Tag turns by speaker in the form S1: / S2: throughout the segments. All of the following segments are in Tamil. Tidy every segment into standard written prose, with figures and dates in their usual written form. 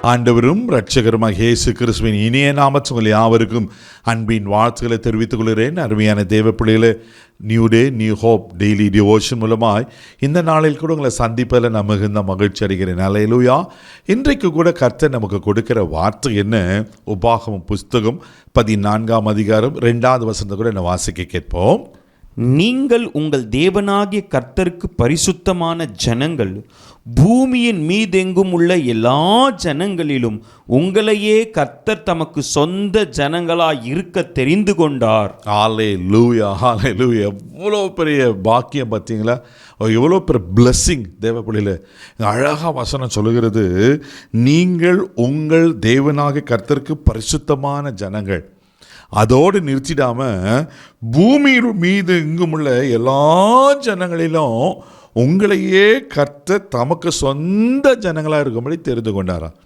S1: ஆண்டவரும் இரட்சகருமாக இயேசு கிறிஸ்துவின் இனிய நாமத்தில் உங்கள் யாவருக்கும் அன்பின் வாழ்த்துக்களை தெரிவித்துக் கொள்கிறேன். அருமையான தேவ பிள்ளைகளே, new day new hope daily devotion மூலமாய் இந்த நாளில் கூட உங்களை சந்திப்பதில் நான் மிகுந்த மகிழ்ச்சி அடைகிறேன். அல்லேலூயா. இன்றைக்கு கூட கர்த்தர் நமக்கு கொடுக்கிற வார்த்தை என்ன? உபாகமம் புஸ்தகம் 14ஆம் அதிகாரம் 2வது வசனத்தை கூட நான் வாசிக்க கேட்போம்.
S2: நீங்கள் உங்கள் தேவனாகிய கர்த்தருக்கு பரிசுத்தமான ஜனங்கள், பூமியின் மீதெங்கும் உள்ள எல்லா ஜனங்களிலும் உங்களையே கர்த்தர் தமக்கு சொந்த ஜனங்களாய் இருக்க தெரிந்து கொண்டார்.
S1: ஹல்லேலூயா, ஹல்லேலூயா. எவ்வளோ பெரிய பாக்கியம் பார்த்தீங்களா? எவ்வளோ பெரிய பிளெஸ்ஸிங் தேவ பிள்ளைகளே. அழகாக வசனம் சொல்லுகிறது, நீங்கள் உங்கள் தேவனாகிய கர்த்தருக்கு பரிசுத்தமான ஜனங்கள். அதோடு நிறுத்திடாமல் பூமியின் மீது எங்கும் உள்ள எல்லா ஜனங்களிலும் உங்களையே கர்த்தர் தமக்கு சொந்த ஜனங்களாக இருக்கும்படி தெரிந்து கொண்டாராம்.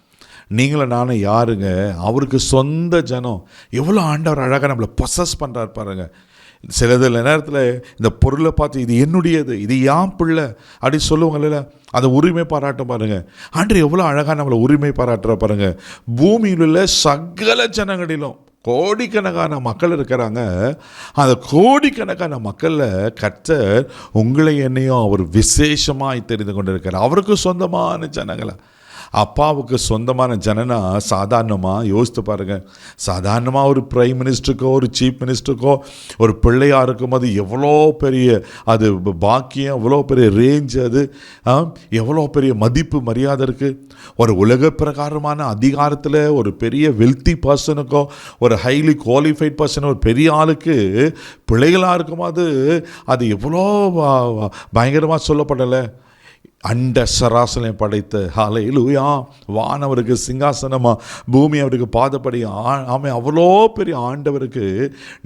S1: நீங்களும் நானும் யாருங்க? அவருக்கு சொந்த ஜனம். எவ்வளோ ஆண்டவர் அழகாக நம்மளை பொசஸ் பண்ணுறாரு பாருங்க. சில நேரத்தில் இந்த பொருளை பார்த்து இது என்னுடையது, இது ஏன் பிள்ளை அப்படின்னு சொல்லுவாங்கல்ல, அதை உரிமை பாராட்ட பாருங்க. ஆண்டவர் எவ்வளோ அழகாக நம்மளை உரிமை பாராட்டுற பாருங்க. பூமியில் உள்ள சகல ஜனங்களிலும் கோடிக்கணக்கான மக்கள் இருக்கிறாங்க. அந்த கோடிக்கணக்கான மக்களில் கர்த்தர் உங்களை என்னையும் அவர் விசேஷமாய் தெரிந்து கொண்டிருக்கிறார். அவருக்கு சொந்தமான ஜனங்களை. அப்பாவுக்கு சொந்தமான ஜனனா சாதாரணமாக யோசித்து பாருங்கள். சாதாரணமாக ஒரு பிரைம் மினிஸ்டருக்கோ ஒரு சீஃப் மினிஸ்டருக்கோ ஒரு பிள்ளையாக இருக்கும்போது எவ்வளோ பெரிய அது பாக்கியம், எவ்வளோ பெரிய ரேஞ்ச், அது எவ்வளோ பெரிய மதிப்பு மரியாதை இருக்குது. ஒரு உலக பிரகாரமான அதிகாரத்தில் ஒரு பெரிய வெல்த்தி பர்சனுக்கோ ஒரு ஹைலி குவாலிஃபைட் பர்சன், ஒரு பெரிய ஆளுக்கு பிள்ளைகளாக இருக்கும்போது அது எவ்வளோ பயங்கரமாக சொல்லப்படலை. அண்ட சராசனையும் படைத்த ஹல்லேலூயா வானவருக்கு சிங்காசனமாக, பூமி அவருக்கு பாதப்படி. ஆமாம், அவ்வளோ பெரிய ஆண்டவருக்கு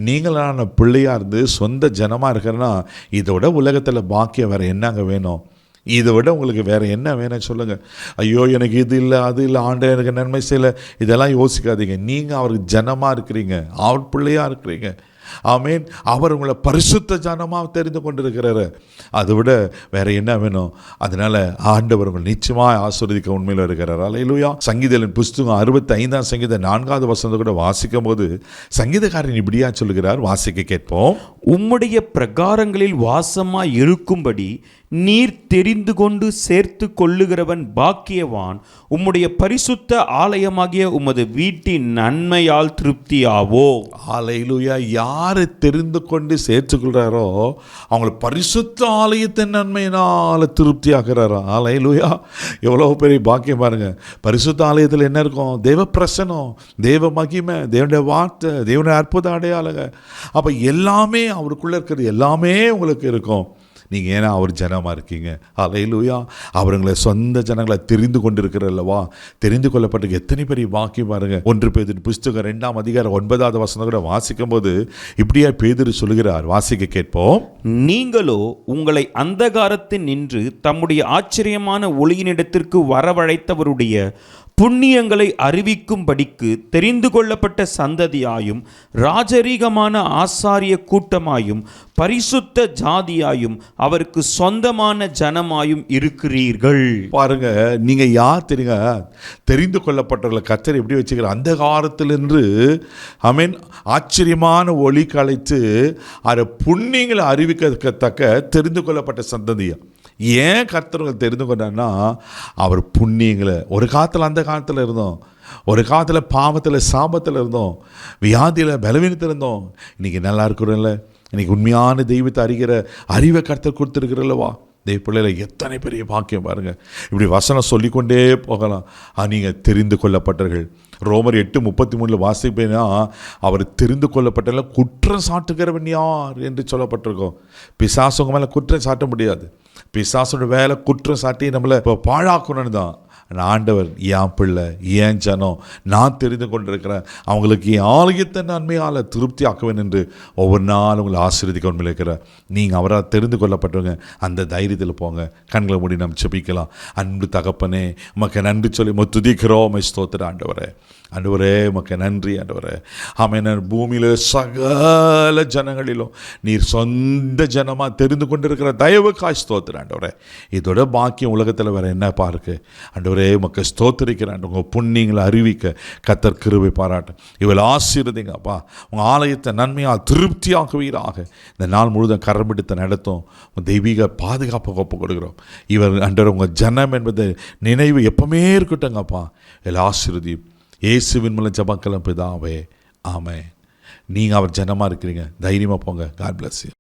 S1: நீங்களான பிள்ளையாக இருந்து சொந்த ஜனமாக இருக்கிறன்னா இதோட உலகத்தில் பாக்கியம் வேறு என்னங்க வேணும்? இதை விட உங்களுக்கு வேறு என்ன வேணும் சொல்லுங்கள்? ஐயோ எனக்கு இது இல்லை அது இல்லை, ஆண்டவர் எனக்கு நன்மை செய்யலை, இதெல்லாம் யோசிக்காதீங்க. நீங்கள் அவருக்கு ஜனமாக இருக்கிறீங்க, அவர் பிள்ளையாக இருக்கிறீங்க. ஆமேன். அவர் உங்களை பரிசுத்த ஜனமாக தெரிந்து கொண்டிருக்கிறாரு. அதை விட வேற என்ன வேணும்? அதனால ஆண்டவர் உங்களை நிச்சயமாக ஆசீர்வதிக்க உண்மையில் இருக்கிறார். அல்லேலூயா. சங்கீதத்தின் புஸ்தகம் 65ஆம் சங்கீதம் 4வது வசனத்தை கூட வாசிக்கும் போது சங்கீதக்காரன் இப்படியா சொல்லுகிறார், வாசிக்க கேட்போம்.
S2: உம்முடைய பிரகாரங்களில் வாசமாய் இருக்கும்படி நீர் தெரிந்து கொண்டு சேர்த்து கொள்ளுகிறவன் பாக்கியவான். உம்முடைய பரிசுத்த ஆலயமாகிய உமது வீட்டின் நன்மையால் திருப்தியாவோ.
S1: அல்லேலூயா. யாரை தெரிந்து கொண்டு சேர்த்துக்கொள்கிறாரோ அவங்களை பரிசுத்த ஆலயத்தின் நன்மையினால் திருப்தி ஆகிறாரோ. அல்லேலூயா. எவ்வளோ பெரிய பாக்கியம் பாருங்க. பரிசுத்த ஆலயத்தில் என்ன இருக்கும்? தேவ பிரசனம், தேவ மகிமை, தேவனுடைய வார்த்தை, தேவனுடைய அற்புத அடையாளங்க. அப்போ எல்லாமே அவருக்குள்ளே இருக்கிறது எல்லாமே உங்களுக்கு இருக்கும். நீங்கள் ஏன்னா அவர் ஜனமாக இருக்கீங்க. அல்லேலூயா. அவருங்களை சொந்த ஜனங்களை தெரிந்து கொண்டிருக்கிறல்லவா? தெரிந்து கொள்ளப்பட்டு எத்தனை பெரிய வாக்கியம் பாருங்க. 1 பேதுரு புஸ்தகம் 2ஆம் அதிகாரம் 9வது வசனம் கூட வாசிக்கும் போது இப்படியா பேதுரு சொல்லுகிறார், வாசிக்க கேட்போம்.
S2: நீங்களோ உங்களை அந்தகாரத்தில் நின்று தம்முடைய ஆச்சரியமான ஒளியினிடத்திற்கு வரவழைத்தவருடைய புண்ணியங்களை அறிவிக்கும்படிக்கு தெரிந்து கொள்ளப்பட்ட சந்ததியாயும் ராஜரீகமான ஆசாரிய கூட்டமாயும் பரிசுத்த ஜாதியாயும் அவருக்கு சொந்தமான ஜனமாயும் இருக்கிறீர்கள்.
S1: பாருங்க, நீங்க யார் தெரியுங்க? தெரிந்து கொள்ளப்பட்டவர்களை கர்த்தர் எப்படி வச்சுக்கிறார்? அந்த காலத்திலிருந்து ஆமென் ஆச்சரியமான ஒளி கலைத்து அதை புண்ணியங்களை அறிவிக்கத்தக்க தெரிந்து கொள்ளப்பட்ட சந்ததியா. ஏன் கர்த்தர்கள் தெரிந்து கொண்டார்னா அவர் புண்ணியங்களை. ஒரு காலத்தில் அந்த காலத்தில் இருந்தோம், ஒரு காலத்தில் பாவத்தில் சாபத்தில் இருந்தோம், வியாதியில் பலவீனத்தில் இருந்தோம். இன்றைக்கி நல்லா இருக்கிறோம்ல. இன்றைக்கி உண்மையான தெய்வத்தை அறிகிற அறிவை கர்த்தர் கொடுத்துருக்கிறல்லவா? தெய்வ பிள்ளைகளை எத்தனை பெரிய பாக்கியம் பாருங்கள். இப்படி வசனம் சொல்லிக்கொண்டே போகலாம். நீங்கள் தெரிந்து கொள்ளப்பட்டவர்கள். ரோமர் 8:33 வாசிப்பேன்னா அவர் தெரிந்து கொள்ளப்பட்ட குற்றம் சாட்டுகிறவன் யார் என்று சொல்லப்பட்டிருக்கோம். பிசாசுங்க மேலே குற்றம் சாட்ட முடியாது. பிசாசோட வேலை குற்றம் சாட்டி நம்மளை இப்போ பாழாக்கணும்னு தான். ஆண்டவர் என் பிள்ளை, ஏன் ஜனம், நான் தெரிந்து கொண்டிருக்கிறேன், அவங்களுக்கு என் ஆலயத்தின் நன்மையால் திருப்தி ஆக்குவேன் என்று ஒவ்வொரு நாளும் உங்களை ஆசீர்வதிக்க உண்மையில் இருக்கிறார். நீங்கள் அவரால் தெரிந்து கொள்ளப்பட்டவங்க. அந்த தைரியத்தில் போங்க. கண்களை மூடி நம்ம ஜெபிக்கலாம். அன்பு தகப்பனே, உமக்கு நன்றி சொல்லி துதிக்கிறோம். ஸ்தோத்திரம் ஆண்டவரே. ஆண்டவரே உமக்கு நன்றி ஆண்டவரே. ஆமென். பூமியில் சகல ஜனங்களிலும் நீர் சொந்த ஜனமாக தெரிந்து கொண்டிருக்கிற தயவுக்காய் ஸ்தோத்திரம் ஆண்டவரே. இதோட பாக்கியம் உலகத்தில் வேறு என்னப்பா இருக்குது ஆண்டவரே? ஆண்டவரே உமக்கு ஸ்தோத்திரிக்கிறேன். உங்கள் புண்ணியங்களை அறிவிக்க கர்த்தர் கிருபை பாராட்டும். இவள் ஆசீர்வதிங்க அப்பா. உங்கள் ஆலயத்தை நன்மையால் திருப்தியாக்குவீராக. இந்த நாள் முழுதும் கரம் பிடித்த நடத்தும் உங்கள் தெய்வீக பாதுகாப்பு ஒப்பு கொடுக்குறோம். இவர் ஆண்டவர் உங்கள் ஜனம் என்பது நினைவு எப்பவுமே இருக்கட்டுங்கப்பா. இவள் ஆசீர்வதி இயேசுவின் மூலம் ஜெபக்கலாம் பிதாவே, ஆமென். நீங்கள் அவர் ஜனமாக இருக்கிறீங்க. தைரியமாக போங்க. God bless you.